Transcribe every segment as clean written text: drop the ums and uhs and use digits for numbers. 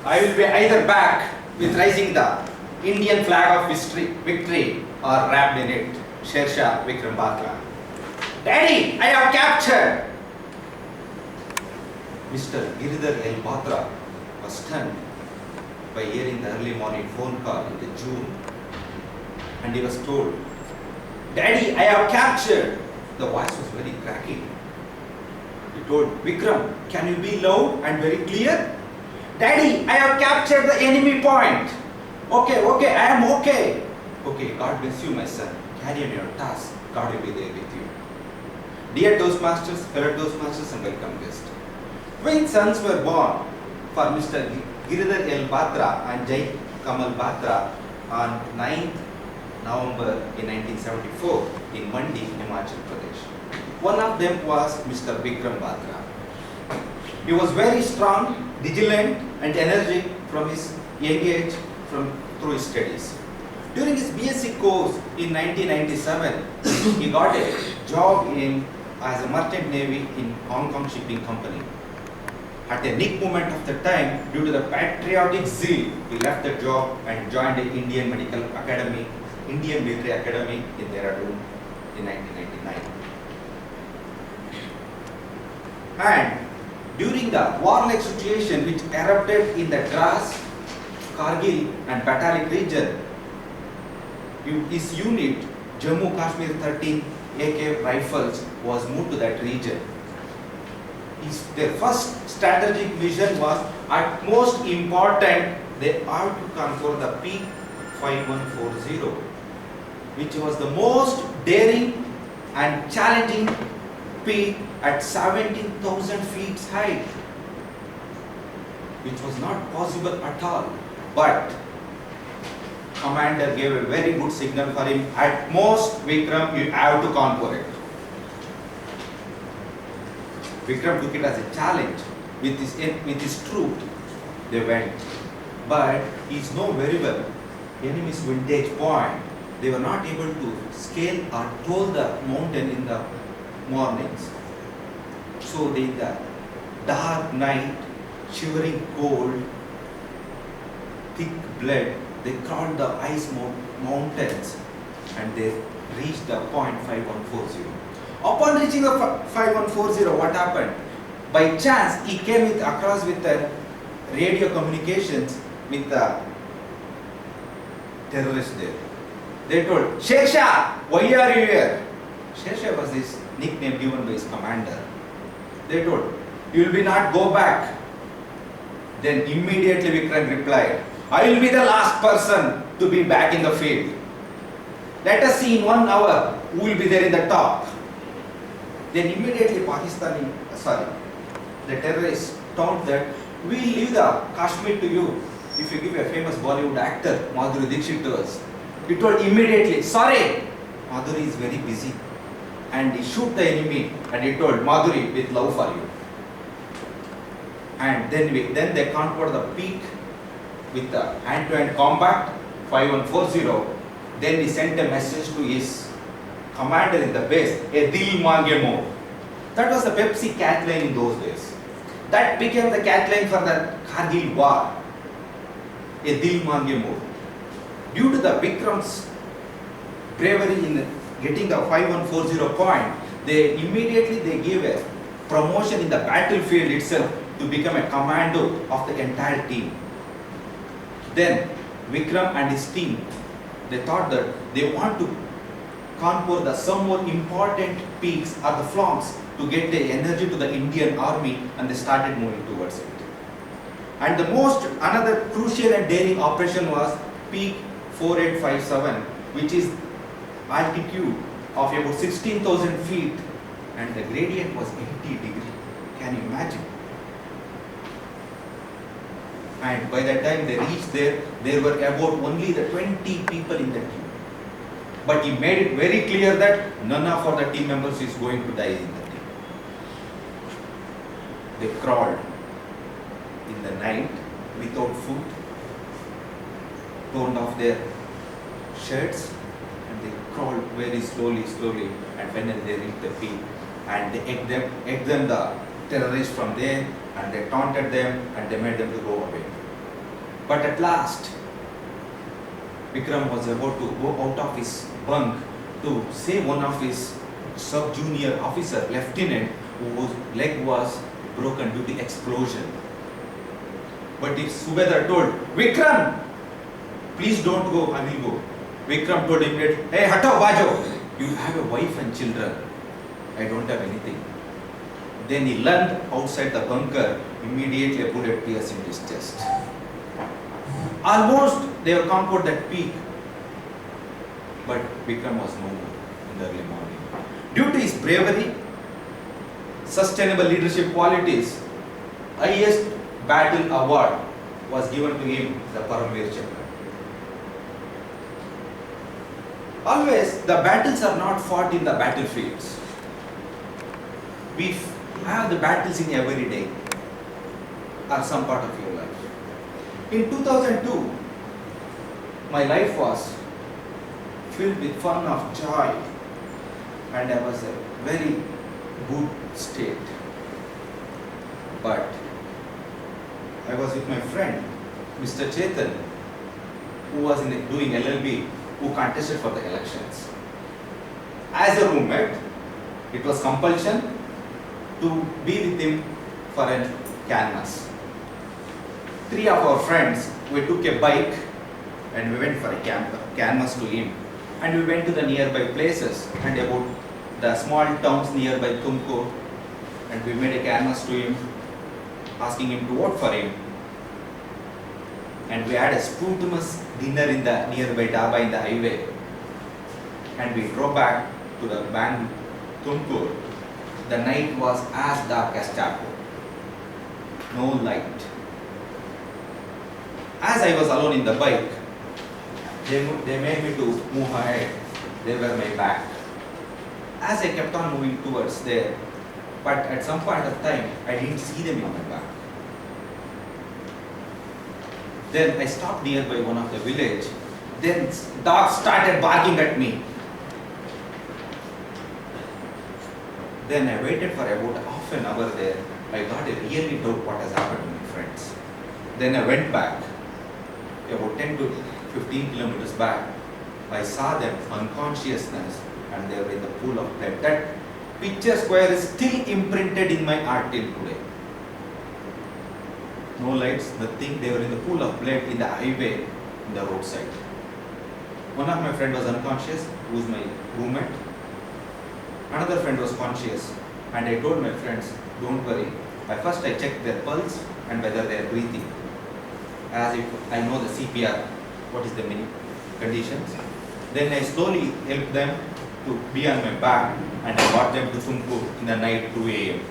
I will be either back with raising the Indian flag of victory or wrapped in it. Sher Shah Vikram Batra. Daddy, I have captured! Mr. Giridhar L. Batra was stunned by hearing the early morning phone call in the June, and he was told, Daddy, I have captured! The voice was very cracking. He told, Vikram, can you be loud and very clear? Daddy, I have captured the enemy point. Okay, I am okay. Okay, God bless you, my son. Carry on your task. God will be there with you. Dear Toastmasters, fellow Toastmasters, and welcome guests. Twin sons were born for Mr. Giridhar L. Batra and Jai Kamal Batra on 9th November in 1974 in Mandi, Himachal Pradesh. One of them was Mr. Vikram Batra. He was very strong, vigilant and energetic from his young age through his studies. During his BSc course in 1997, he got a job as a merchant navy in Hong Kong Shipping Company. At a nick moment of the time, due to the patriotic zeal, he left the job and joined the Indian Military Academy in Dehradun in 1999. And during the warlike situation which erupted in the Dras, Kargil and Batalik region, his unit, Jammu Kashmir 13 AK Rifles, was moved to that region. Their first strategic vision was, at most important, they are to control the peak 5140, which was the most daring and challenging peak at 17,000 feet height, which was not possible at all. But commander gave a very good signal for him. At most, Vikram, you have to conquer it. Vikram took it as a challenge. With his troop, they went. But he knows very well enemy's vantage point. They were not able to scale or toll the mountain in the mornings. So in the dark night, shivering cold, thick blood, they crawled the ice mountains and they reached the point 5140. Upon reaching the 5140, what happened? By chance, he came across with the radio communications with the terrorists there. They told, Sher Shah, why are you here? Sher Shah was his nickname given by his commander. They told, you will be not go back. Then immediately Vikram replied, I will be the last person to be back in the field. Let us see in 1 hour who will be there in the top. Then immediately the terrorists told that we will leave the Kashmir to you if you give a famous Bollywood actor, Madhuri Dixit, to us. He told immediately, sorry, Madhuri is very busy. And he shoot the enemy and he told, Madhuri, with love for you. And then they conquered the peak with the hand-to-hand combat, 5140. Then he sent a message to his commander in the base, a Dil Mange Mo. That was the Pepsi catline in those days. That became the catline for the Kargil war, a Dil Mange Mo. Due to the Vikram's bravery in getting the 5140 point, they gave a promotion in the battlefield itself to become a commando of the entire team. Then Vikram and his team, they thought that they want to conquer some more important peaks or the flanks to get the energy to the Indian army, and they started moving towards it. And another crucial and daring operation was peak 4857, which is altitude of about 16,000 feet, and the gradient was 80 degrees. Can you imagine? And by the time they reached there were about only the 20 people in the team. But he made it very clear that none of the team members is going to die in the team. They crawled in the night without food, torn off their shirts, and they crawled very slowly, and finally they reached the peak. And they egged them the terrorists from there, and they taunted them and they made them to go away. But at last, Vikram was about to go out of his bunk to save one of his sub-junior officer, lieutenant, whose leg was broken due to explosion. But his Subedar told, Vikram, please don't go, I will go. Vikram told him, hey, hato bajo, you have a wife and children. I don't have anything. Then he lunged outside the bunker, immediately a bullet pierced into his chest. Almost they have conquered that peak. But Vikram was no more in the early morning. Due to his bravery, sustainable leadership qualities, highest battle award was given to him, the Paramveer Chakra. Always, the battles are not fought in the battlefields. We have the battles in every day or some part of your life. In 2002, my life was filled with fun of joy and I was a very good state. But I was with my friend, Mr. Chetan, who was doing LLB, who contested for the elections. As a roommate, it was compulsion to be with him for a canvas. 3 of our friends, we took a bike and we went for a canvas to him. And we went to the nearby places and about the small towns nearby Tumkur, and we made a canvas to him, asking him to vote for him. And we had a spontaneous dinner in the nearby dhaba in the highway. And we drove back to the bank Tumkur. The night was as dark as charcoal. No light. As I was alone in the bike, they made me to move ahead. They were my back. As I kept on moving towards there, but at some point of time, I didn't see them in my back. Then I stopped nearby one of the village. Then dogs started barking at me. Then I waited for about half an hour there. I got a really doubt what has happened to my friends. Then I went back. About 10 to 15 kilometers back, I saw them unconsciousness and they were in the pool of blood. That picture square is still imprinted in my heart till today. No lights, nothing. They were in the pool of blood in the highway, in the roadside. One of my friend was unconscious, who was my roommate. Another friend was conscious, and I told my friends, don't worry. First I checked their pulse and whether they are breathing. As if I know the CPR, what is the many conditions. Then I slowly helped them to be on my back and I brought them to Tumkur in the night 2 a.m.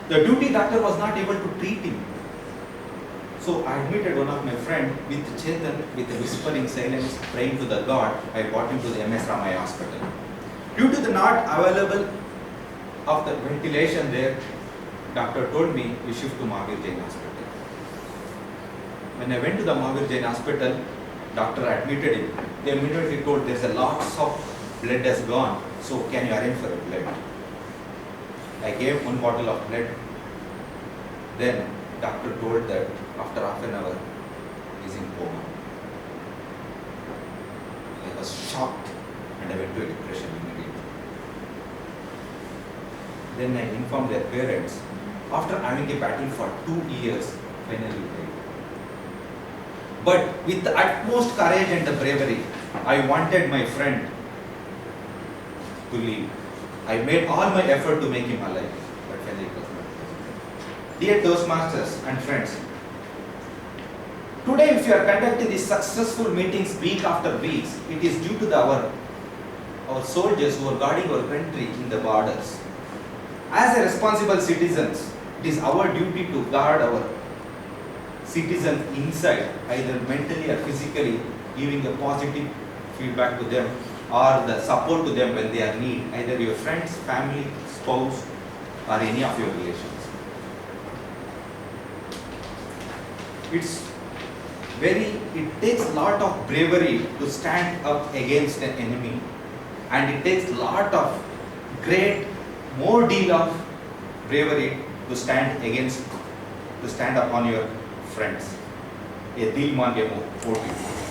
The duty doctor was not able to treat him. So I admitted one of my friend with Chetan, with a whispering silence, praying to the God. I brought him to the MS Ramaya hospital. Due to the not available of the ventilation there, doctor told me we shift to Mahavir Jain hospital. When I went to the Mahavir Jain hospital, doctor admitted him. They immediately told there's a lot of blood has gone, so can you arrange for a blood? I gave 1 bottle of blood. Then doctor told that after half an hour he's in coma. I was shocked and I went to a depression immediately. Then I informed their parents. After having a battle for 2 years, finally died. But with the utmost courage and the bravery, I wanted my friend to live. I made all my effort to make him alive, but finally it was not possible. Dear Toastmasters and friends, today if you are conducting these successful meetings week after week, it is due to our soldiers who are guarding our country in the borders. As a responsible citizens, it is our duty to guard our citizens inside, either mentally or physically, giving a positive feedback to them or the support to them when they are in need, either your friends, family, spouse, or any of your relations. It takes a lot of bravery to stand up against an enemy, and it takes a lot of more deal of bravery to stand upon your friends. a Dilmanyamo 14.